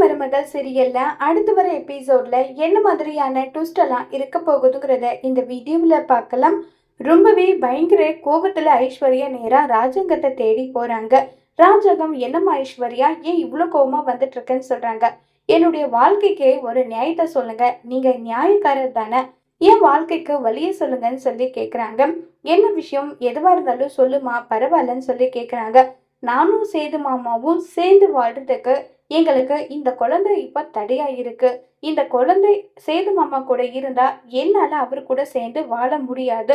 மருமகள் சீரியல்ல அடுத்து வர எபிசோட்ல என்ன மாதிரியான ட்விஸ்ட் எல்லாம் இருக்க போகுதுங்கிறத இந்த வீடியோவில் பார்க்கலாம். ரொம்பவே பயங்கர கோபத்துல ஐஸ்வர்யா நேரா ராஜாங்கத்தை தேடி போறாங்க. ராஜாங்கம், என்னம்மா ஐஸ்வர்யா, ஏன் இவ்வளோ கோபமா வந்துட்டு இருக்குன்னு சொல்றாங்க. என்னுடைய வாழ்க்கைக்கு ஒரு நியாயத்தை சொல்லுங்க, நீங்க நியாயக்காரர் தானே, என் வாழ்க்கைக்கு வழிய சொல்லுங்கன்னு சொல்லி கேக்குறாங்க. என்ன விஷயம், எதுவா இருந்தாலும் சொல்லுமா, பரவாயில்லன்னு சொல்லி கேக்குறாங்க. நானும் சேது மாமாவும் சேர்ந்து வாழ்றதுக்கு எங்களுக்கு இந்த குழந்தை இப்ப தடையா இருக்கு. இந்த குழந்தை சேது மாமா கூட இருந்தா என்னால அவரு கூட சேர்ந்து வாழ முடியாது.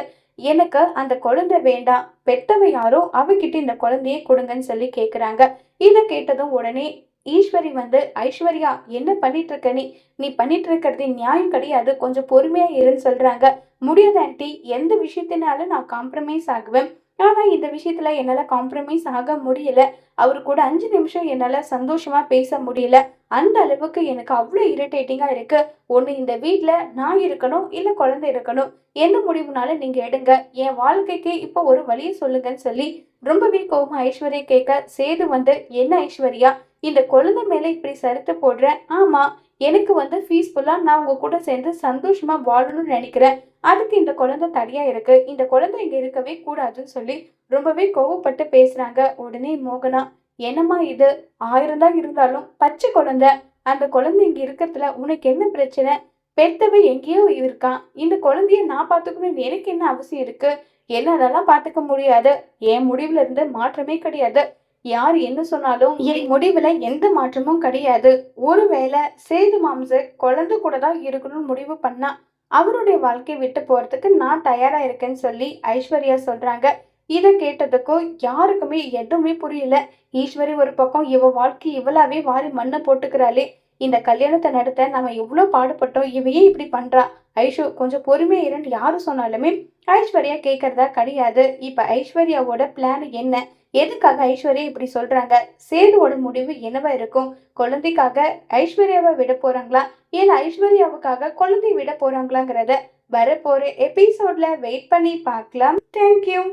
எனக்கு அந்த குழந்தை வேண்டாம். பெத்தவ யாரோ அவகிட்ட இந்த குழந்தையை கொடுங்கன்னு சொல்லி கேக்குறாங்க. இத கேட்டதும் உடனே ஈஸ்வரி வந்து, ஐஸ்வர்யா, என்ன பண்ணிட்டு இருக்க நீ? நீ பண்ணிட்டு இருக்கிறது நியாயம் கிடையாது. கொஞ்சம் பொறுமையா இருன்னு சொல்றாங்க. முடியாது ஆன்ட்டி, எந்த விஷயத்தினாலும் நான் காம்ப்ரமைஸ் ஆகுவேன். ஆனா இந்த விஷயத்துல என்னால காம்ப்ரமைஸ் ஆக முடியல. அவரு கூட 5 நிமிஷம் என்னால சந்தோஷமா பேச முடியல. அந்த அளவுக்கு எனக்கு அவ்வளோ இரிட்டேட்டிங்கா இருக்கு. ஒண்ணு இந்த வீட்ல நான் இருக்கணும், இல்ல குழந்தை இருக்கணும். எந்த முடிவுனாலும் நீங்க எடுங்க. என் வாழ்க்கைக்கு இப்ப ஒரு வழிய சொல்லுங்கன்னு சொல்லி ரொம்பவே கோவமா ஐஸ்வர்யா கேட்க, சேது வந்து, என்ன ஐஸ்வர்யா, இந்த குழந்தை மேல இப்படி சறுத்து போடுற? ஆமா, எனக்கு வந்து பீஸ்ஃபுல்லா நான் உங்க கூட சேர்ந்து சந்தோஷமா வாழணும்னு நினைக்கிறேன். அதுக்கு இந்த குழந்தை தடையா இருக்கு. இந்த குழந்தை இங்க இருக்கவே கூடாதுன்னு சொல்லி ரொம்பவே கோவப்பட்டு பேசுறாங்க. உடனே மோகனா, என்னம்மா இது, 1000 தான் இருந்தாலும் பச்சை குழந்தை, அந்த குழந்தை இங்க இருக்கிறதுல உனக்கு என்ன பிரச்சனை? பெத்தவ எங்கேயோ இருக்கான். இந்த குழந்தைய நான் பாத்துக்கணும்னு எனக்கு என்ன அவசியம் இருக்கு? என்னாலலாம் பாத்துக்க முடியாது. என் முடிவுல இருந்து மாற்றமே கிடையாது. யார் என்ன சொன்னாலும் என் முடிவுல எந்த மாற்றமும் கிடையாது. ஒருவேளை சேது மாம்ச குழந்தை கூட தான் இருக்கணும்னு முடிவு பண்ணா அவருடைய வாழ்க்கையை விட்டு போறதுக்கு நான் தயாரா இருக்கேன்னு சொல்லி ஐஸ்வர்யா சொல்றாங்க. இத கேட்டதுக்கும் யாருக்குமே எதுவுமே புரியல. ஈஸ்வரி ஒரு பக்கம் இவ வாழ்க்கை இவளாவே வாரி மண்ணை போட்டுக்கிறாளே, இந்த கல்யாணத்தை நடத்த நம்ம எவ்வளவு பாடுபட்டோம், இவையே இப்படி பண்றா. ஐஷு, கொஞ்சம் பொறுமையா இருன்னு யாரு சொன்னாலுமே ஐஸ்வர்யா கேட்கறதா கிடையாது. இப்ப ஐஸ்வர்யாவோட பிளான் என்ன, எதுக்காக ஐஸ்வர்யா இப்படி சொல்றாங்க, சேதுவோட முடிவு என்னவா இருக்கும்? குழந்தைக்காக ஐஸ்வர்யாவை விட போறாங்களா, இல்ல ஐஸ்வர்யாவுக்காக குழந்தை விட போறாங்களாங்கிறத வரப்போற எபிசோட்ல வெயிட் பண்ணி பார்க்கலாம். தேங்க்யூ.